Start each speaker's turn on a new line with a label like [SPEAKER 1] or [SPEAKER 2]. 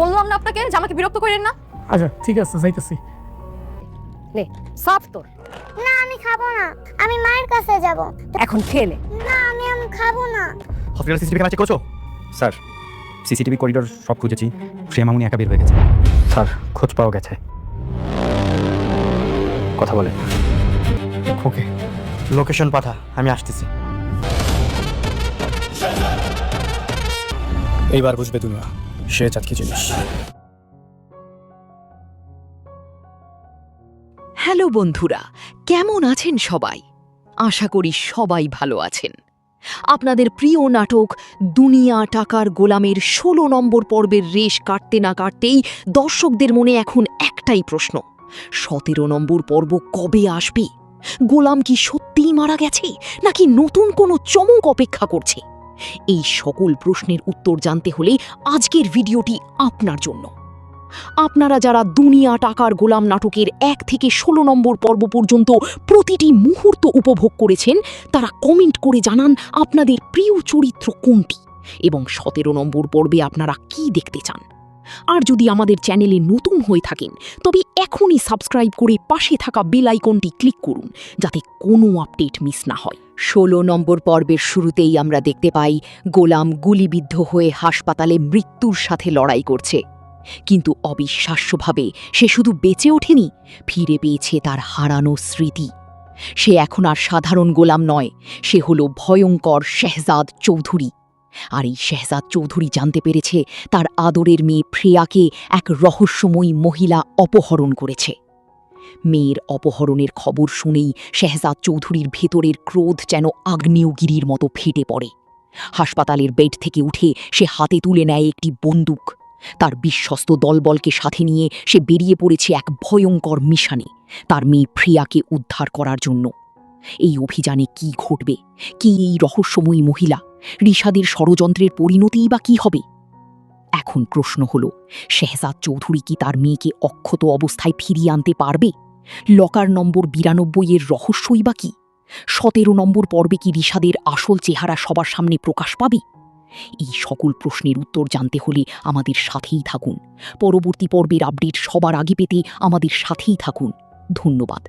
[SPEAKER 1] বললাম না আপনাকে যে আমাকে বিরক্ত করেন না।
[SPEAKER 2] আচ্ছা ঠিক আছে, যাইতেছি।
[SPEAKER 1] নে সাফ তোর।
[SPEAKER 3] না আমি খাবো না, আমি মায়ের কাছে যাব।
[SPEAKER 1] এখন খেয়ে নে।
[SPEAKER 3] না আমি খাবো না।
[SPEAKER 4] হসপিটাল সিসিটিভি ক্যামেরা চেক করেছো? স্যার, সিসিটিভি করিডোর সব খুঁজেছি, প্রিয়া মামুনি একা বের হয়ে গেছে। স্যার, খোঁজ পাওয়া গেছে। কথা বলে। ওকে, লোকেশন পাঠা, আমি আসতেছি। এইবার বুঝবে দুনিয়া সে জাত কি জিনিস।
[SPEAKER 5] হ্যালো বন্ধুরা, কেমন আছেন সবাই? আশা করি সবাই ভালো আছেন। আপনাদের প্রিয় নাটক দুনিয়া টাকার গোলামের ১৬ নম্বর পর্বের রেশ কাটতে না কাটতেই দর্শকদের মনে এখন একটাই প্রশ্ন, ১৭ নম্বর পর্ব কবে আসবে? গোলাম কি সত্যিই মারা গেছে, নাকি নতুন কোনো চমক অপেক্ষা করছে? এই সকল প্রশ্নের উত্তর জানতে হলে আজকের ভিডিওটি আপনার জন্য। আপনারা যারা দুনিয়া টাকার গোলাম নাটকের ১ থেকে ১৬ নম্বর পর্ব পর্যন্ত প্রতিটি মুহূর্ত উপভোগ করেছেন, তারা কমেন্ট করে জানান আপনাদের প্রিয় চরিত্র কোনটি এবং ১৭ নম্বর পর্বে আপনারা কি দেখতে চান। আর যদি আমাদের চ্যানেলে নতুন হয়ে থাকেন তবে এখনই সাবস্ক্রাইব করে পাশে থাকা বেল আইকনটি ক্লিক করুন, যাতে কোনো আপডেট মিস না হয়। ১৬ নম্বর পর্বের শুরুতেই আমরা দেখতে পাই গোলাম গুলিবিদ্ধ হয়ে হাসপাতালে মৃত্যুর সাথে লড়াই করছে। কিন্তু অবিশ্বাস্যভাবে সে শুধু বেঁচে ওঠেনি, ফিরে পেয়েছে তার হারানো স্মৃতি। সে এখন আর সাধারণ গোলাম নয়, সে হলো ভয়ঙ্কর শেহজাদ চৌধুরী। আর এই শেহজাদ চৌধুরী জানতে পেরেছে তার আদরের মেয়ে প্রিয়াকে এক রহস্যময়ী মহিলা অপহরণ করেছে। মেয়ের অপহরণের খবর শুনেই শেহজাদ চৌধুরীর ভেতরের ক্রোধ যেন আগ্নেয়গিরির মতো ফেটে পড়ে। হাসপাতালের বেড থেকে উঠে সে হাতে তুলে নেয় একটি বন্দুক। তার বিশ্বস্ত দলবলকে সাথে নিয়ে সে বেরিয়ে পড়েছে এক ভয়ঙ্কর মিশনে, তার মেয়ে প্রিয়াকে উদ্ধার করার জন্য। এই অভিযানে কি ঘটবে? কি এই রহস্যময়ী মহিলা? রিশাদের ষড়যন্ত্রের পরিণতিই বা কি হবে? এখন প্রশ্ন হল, শেহজাদ চৌধুরী কি তার মেয়েকে অক্ষত অবস্থায় ফিরিয়ে আনতে পারবে? লকার নম্বর ৯২ এর রহস্যই বা কি? ১৭ নম্বর পর্বে কি রিশাদের আসল চেহারা সবার সামনে প্রকাশ পাবে? এই সকল প্রশ্নের উত্তর জানতে হলে আমাদের সাথেই থাকুন। পরবর্তী পর্বের আপডেট সবার আগে পেতে আমাদের সাথেই থাকুন। ধন্যবাদ।